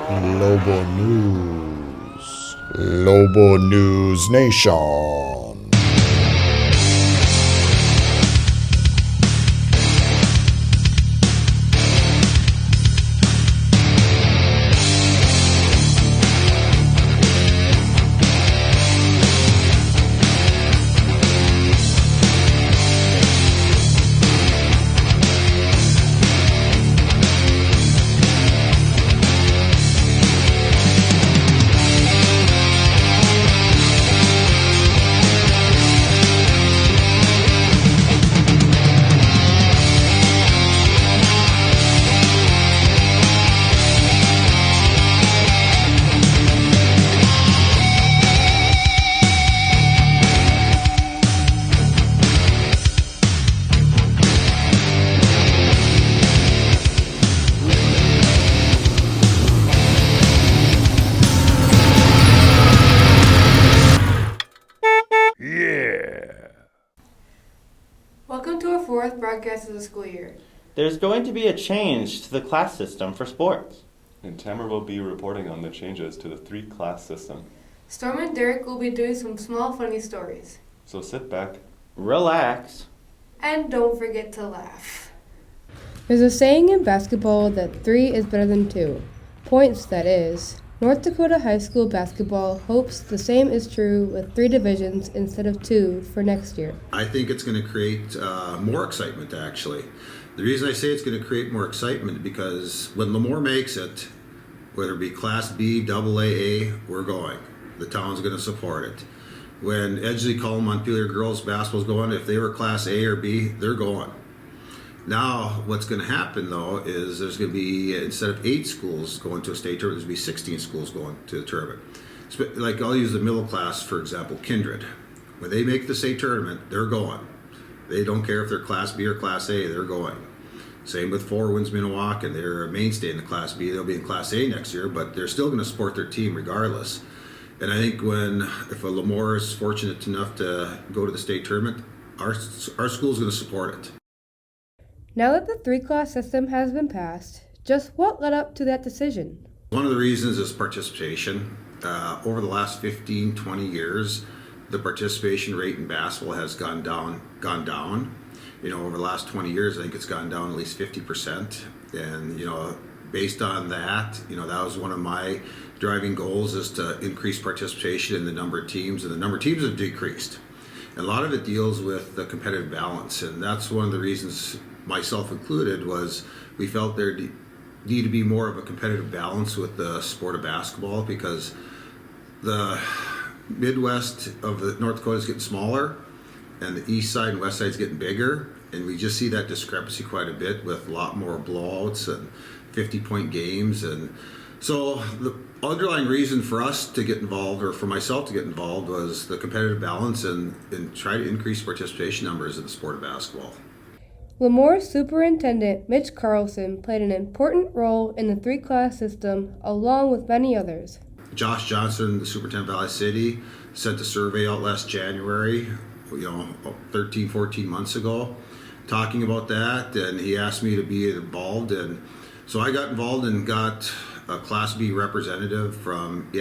Loboe News. Loboe News Nation. Welcome to our fourth broadcast of the school year. There's going to be a change to the class system for sports. And Tamara will be reporting on the changes to the 3-class system. Storm and Derek will be doing some small funny stories. So sit back, Relax. And don't forget to laugh. There's a saying in basketball that 3 is better than 2. Points, that is. North Dakota High School basketball hopes the same is true with 3 divisions instead of 2 for next year. I think it's going to create more excitement, actually. The reason I say it's going to create more excitement because when Lemoore makes it, whether it be Class B, AA, we're going. The town's going to support it. When Edgeley Cullman Montpelier girls basketball's going, if they were Class A or B, they're going. Now, what's going to happen, though, is there's going to be, instead of 8 schools going to a state tournament, there's going to be 16 schools going to the tournament. Like, I'll use the middle class, for example, Kindred. When they make the state tournament, they're going. They don't care if they're Class B or Class A, they're going. Same with Four Winds Minnewacan. They're a mainstay in the Class B. They'll be in Class A next year, but they're still going to support their team regardless. And I think if a Lemoore is fortunate enough to go to the state tournament, our school's going to support it. Now that the 3-class system has been passed, just what led up to that decision? One of the reasons is participation. Over the last 15, 20 years, the participation rate in basketball has gone down. Over the last 20 years, I think it's gone down at least 50%. And, based on that, that was one of my driving goals is to increase participation in the number of teams, and the number of teams have decreased. And a lot of it deals with the competitive balance, and that's one of the reasons, myself included, was we felt there need to be more of a competitive balance with the sport of basketball because the Midwest of the North Dakota is getting smaller and the east side and west side is getting bigger, and we just see that discrepancy quite a bit with a lot more blowouts and 50-point games. And so the underlying reason for us to get involved, or for myself to get involved, was the competitive balance and try to increase participation numbers in the sport of basketball. Lemoore Superintendent Mitch Carlson played an important role in the 3-class system along with many others. Josh Johnson, the superintendent of Valley City, sent a survey out last January, 13, 14 months ago, talking about that, and he asked me to be involved, and so I got involved and got a Class B representative from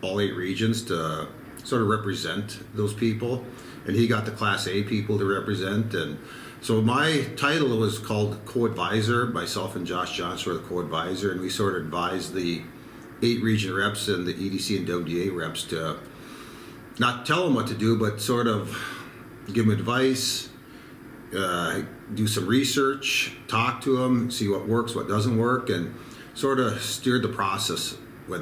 all 8 regions to sort of represent those people, and he got the Class A people to represent. And so my title was called co-advisor. Myself and Josh Johnson were the co-advisor, and we sort of advised the 8 region reps and the EDC and WDA reps to not tell them what to do, but sort of give them advice, do some research, talk to them, see what works, what doesn't work, and sort of steer the process for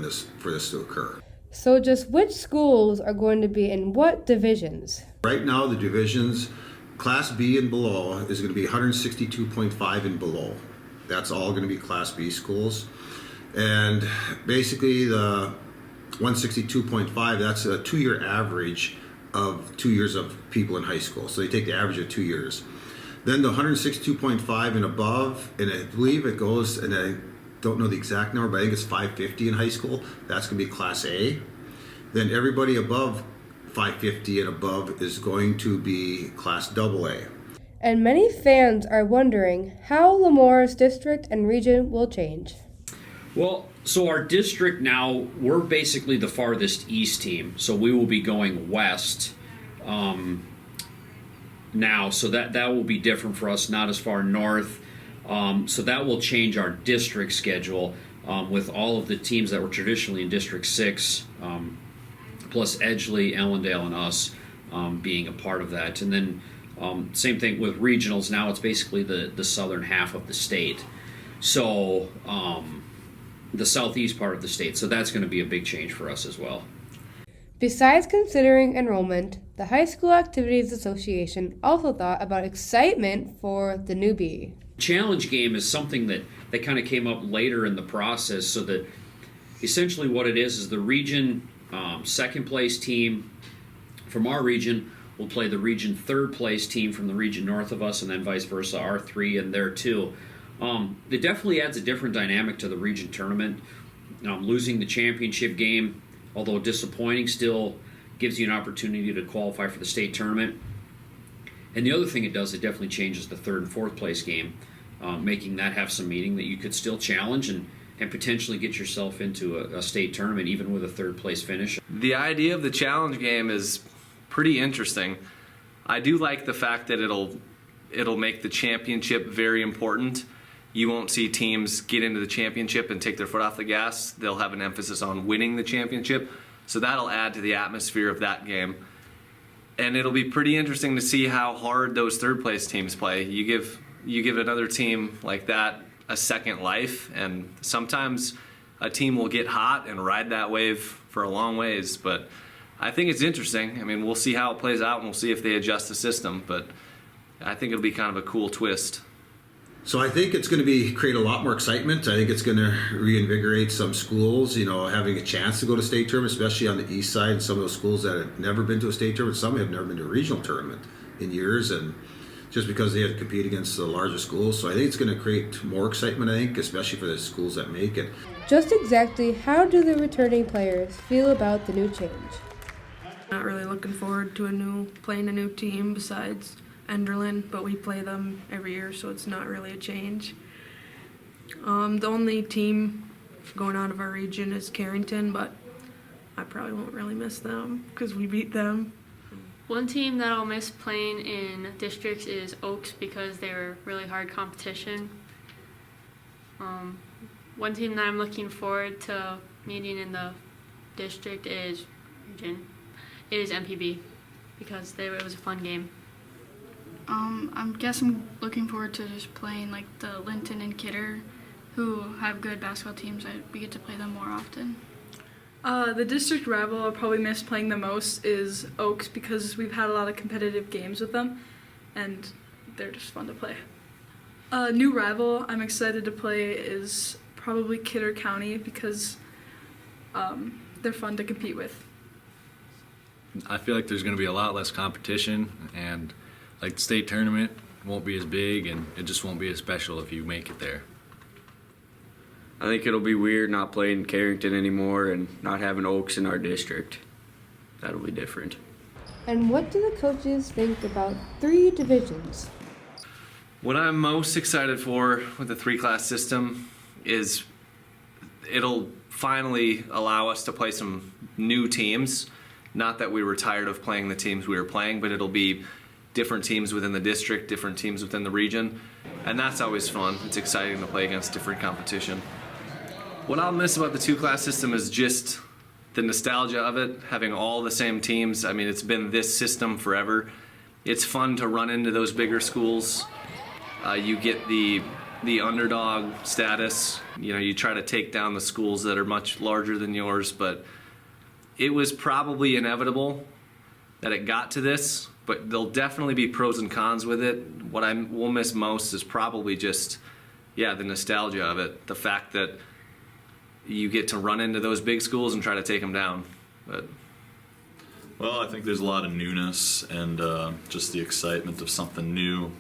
this to occur. So just which schools are going to be in what divisions? Right now, the divisions, Class B and below is going to be 162.5 and below. That's all going to be Class B schools. And basically the 162.5, that's a 2-year average of 2 years of people in high school. So they take the average of 2 years. Then the 162.5 and above, and I believe it goes, and I don't know the exact number, but I think it's 550 in high school. That's going to be Class A. Then everybody above 550 and above is going to be Class AA. And many fans are wondering how Lemoore's district and region will change. Well, so our district now, we're basically the farthest east team, so we will be going west now, so that will be different for us, not as far north. So that will change our district schedule with all of the teams that were traditionally in District 6, plus Edgeley, Ellendale, and us being a part of that. And then same thing with regionals. Now it's basically the southern half of the state. So the southeast part of the state. So that's going to be a big change for us as well. Besides considering enrollment, the High School Activities Association also thought about excitement for the newbie. Challenge game is something that kind of came up later in the process, so that essentially what it is the region second place team from our region will play the region third place team from the region north of us, and then vice versa, our 3 and their 2. It definitely adds a different dynamic to the region tournament. Losing the championship game, although disappointing, still gives you an opportunity to qualify for the state tournament. And the other thing it does, it definitely changes the third and fourth place game, making that have some meaning that you could still challenge and potentially get yourself into a state tournament even with a third place finish. The idea of the challenge game is pretty interesting. I do like the fact that it'll make the championship very important. You won't see teams get into the championship and take their foot off the gas. They'll have an emphasis on winning the championship. So that'll add to the atmosphere of that game. And it'll be pretty interesting to see how hard those third place teams play. You give another team like that a second life, and sometimes a team will get hot and ride that wave for a long ways. But I think it's interesting. I mean, we'll see how it plays out, and we'll see if they adjust the system. But I think it'll be kind of a cool twist. So I think it's going to create a lot more excitement. I think it's going to reinvigorate some schools, having a chance to go to state tournament, especially on the east side. Some of those schools that have never been to a state tournament, some have never been to a regional tournament in years, and just because they have to compete against the larger schools. So I think it's going to create more excitement, especially for the schools that make it. Just exactly how do the returning players feel about the new change? Not really looking forward to playing a new team besides Enderlin, but we play them every year, so it's not really a change. The only team going out of our region is Carrington, but I probably won't really miss them because we beat them. One team that I'll miss playing in districts is Oaks because they were really hard competition. One team that I'm looking forward to meeting in the district is region. It is MPB because it was a fun game. I guess I'm looking forward to just playing like the Linton and Kidder, who have good basketball teams. We get to play them more often. The district rival I'll probably miss playing the most is Oaks because we've had a lot of competitive games with them, and they're just fun to play. New rival I'm excited to play is probably Kidder County because they're fun to compete with. I feel like there's going to be a lot less competition, and like the state tournament won't be as big, and it just won't be as special if you make it there. I think it'll be weird not playing Carrington anymore and not having Oaks in our district. That'll be different. And what do the coaches think about 3 divisions? What I'm most excited for with the 3-class system is it'll finally allow us to play some new teams. Not that we were tired of playing the teams we were playing, but it'll be different teams within the district, different teams within the region, and that's always fun. It's exciting to play against different competition. What I'll miss about the 2-class system is just the nostalgia of it, having all the same teams. I mean, it's been this system forever. It's fun to run into those bigger schools. You get the underdog status. You try to take down the schools that are much larger than yours, but it was probably inevitable that it got to this. But there'll definitely be pros and cons with it. What I will miss most is probably just, the nostalgia of it. The fact that you get to run into those big schools and try to take them down. Well, I think there's a lot of newness and just the excitement of something new,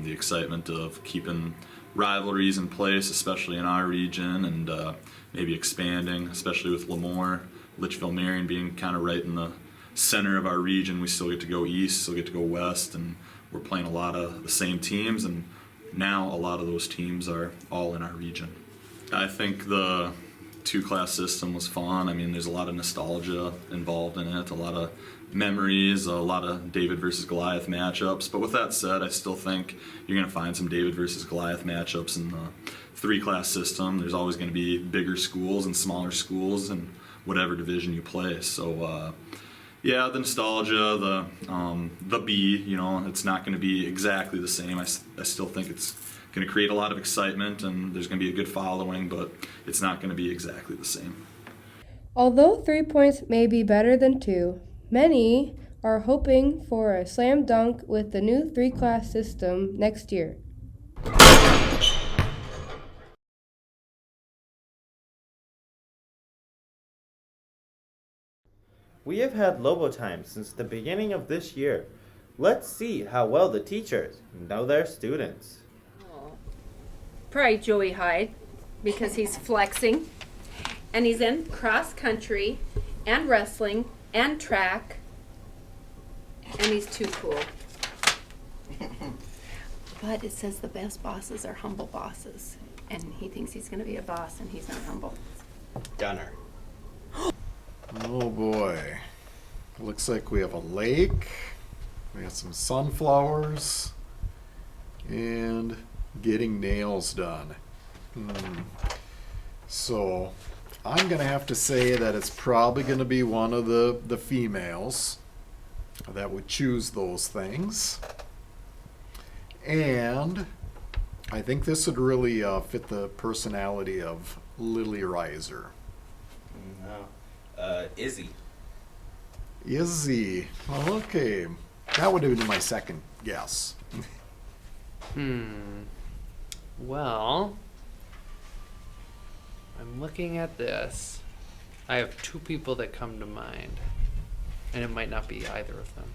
the excitement of keeping rivalries in place, especially in our region, and maybe expanding, especially with Lemoore, Litchfield Marion being kind of right in the center of our region. We still get to go east, still get to go west, and we're playing a lot of the same teams, and now a lot of those teams are all in our region. I think the two-class system was fun. I mean, there's a lot of nostalgia involved in it, a lot of memories, a lot of David versus Goliath matchups. But with that said, I still think you're going to find some David versus Goliath matchups in the three-class system. There's always going to be bigger schools and smaller schools in whatever division you play. So, yeah, the nostalgia, the B, you know, it's not going to be exactly the same. I still think it's going to create a lot of excitement and there's going to be a good following, but it's not going to be exactly the same. Although 3 points may be better than 2, many are hoping for a slam dunk with the new 3-class system next year. We have had Lobo time since the beginning of this year. Let's see how well the teachers know their students. Probably Joey Hyde, because he's flexing, and he's in cross country, and wrestling, and track, and he's too cool. But it says the best bosses are humble bosses, and he thinks he's going to be a boss, and he's not humble. Gunner. Oh boy. Looks like we have a lake. We got some sunflowers. And getting nails done. So I'm going to have to say that it's probably going to be one of the females that would choose those things. And I think this would really fit the personality of Lily Reiser. No. Izzy. Izzy. Okay. That would have been my second guess. Well, I'm looking at this. I have two people that come to mind, and it might not be either of them.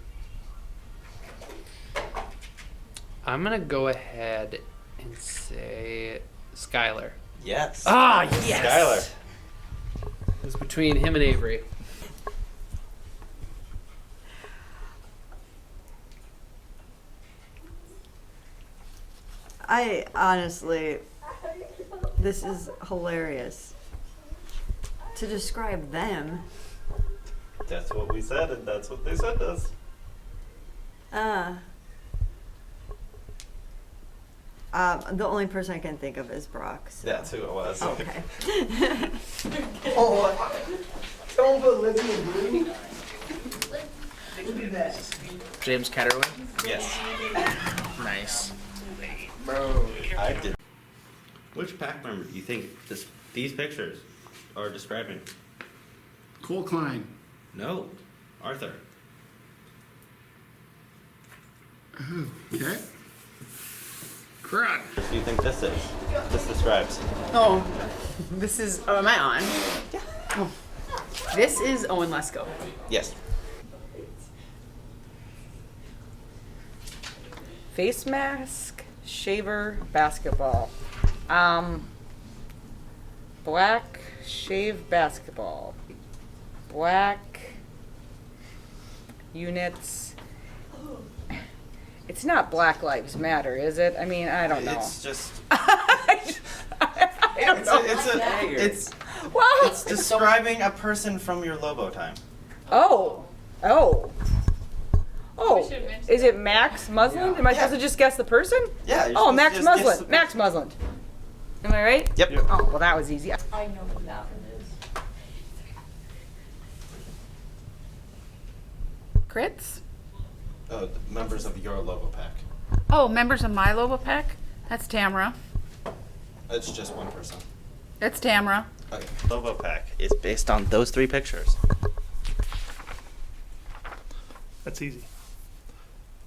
I'm gonna go ahead and say Skylar. Yes. Ah, yes! Skylar. It was between him and Avery. I honestly, this is hilarious. To describe them. That's what we said, and that's what they sent us. The only person I can think of is Brock. So. That's who it was. Okay. Don't believe me. James Catterway? Yes. Nice. Bro, I did. Which pack member do you think these pictures are describing? Cole Klein. No, Arthur. Okay. Crud. What do you think this is? This describes. Oh, this is. Oh, am I on? Yeah. Oh. This is Owen Lesko. Yes. Face mask, shaver, basketball. Black shave basketball. Black units. It's not Black Lives Matter, is it? I mean, I don't know. It's just. I don't know. It's describing a person from your Lobo time. Oh. Is it Max Muslin? Yeah. Am I supposed to just guess the person? Yeah. Oh, Max Muslin. Max Muslin. Am I right? Yep. Oh, well, that was easy. I know who that one is. Crits? Oh, the members of your Lobo pack. Oh, members of my Lobo pack? That's Tamara. It's just one person. That's Tamara. Okay. Lobo pack is based on those three pictures. That's easy.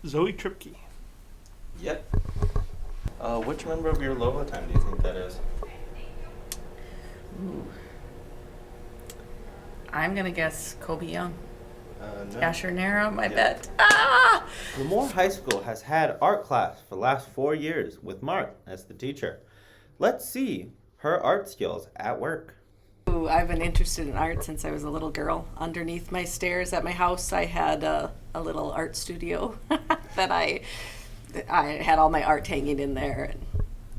Zoe Tripke. Yep. Which member of your Lobo time do you think that is? Ooh. I'm going to guess Kobe Young. No. Asher Nara, my bet. Lemoore High School has had art class for the last 4 years with Mart as the teacher. Let's see her art skills at work. Ooh, I've been interested in art since I was a little girl. Underneath my stairs at my house, I had a little art studio that I had all my art hanging in there, and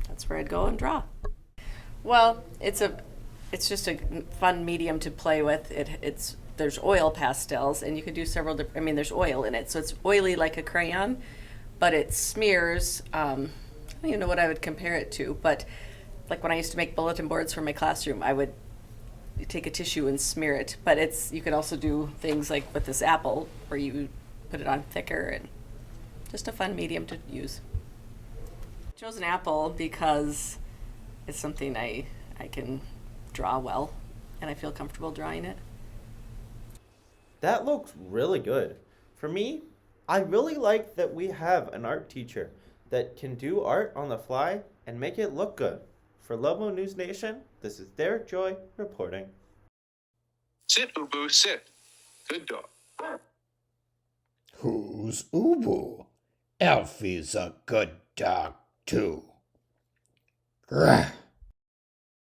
that's where I'd go and draw. Well, it's just a fun medium to play with. There's oil pastels, and you can do several different. I mean, there's oil in it, so it's oily like a crayon, but it smears. I don't even know what I would compare it to, but like when I used to make bulletin boards for my classroom, I would take a tissue and smear it. But you can also do things like with this apple, where you put it on thicker, and just a fun medium to use. I chose an apple because it's something I can draw well, and I feel comfortable drawing it. That looks really good. For me, I really like that we have an art teacher that can do art on the fly and make it look good. For Loboe News Nation, this is Derek Joy reporting. Sit, Ubu, sit. Good dog. Who's Ubu? Elfie's a good dog, too. Grah.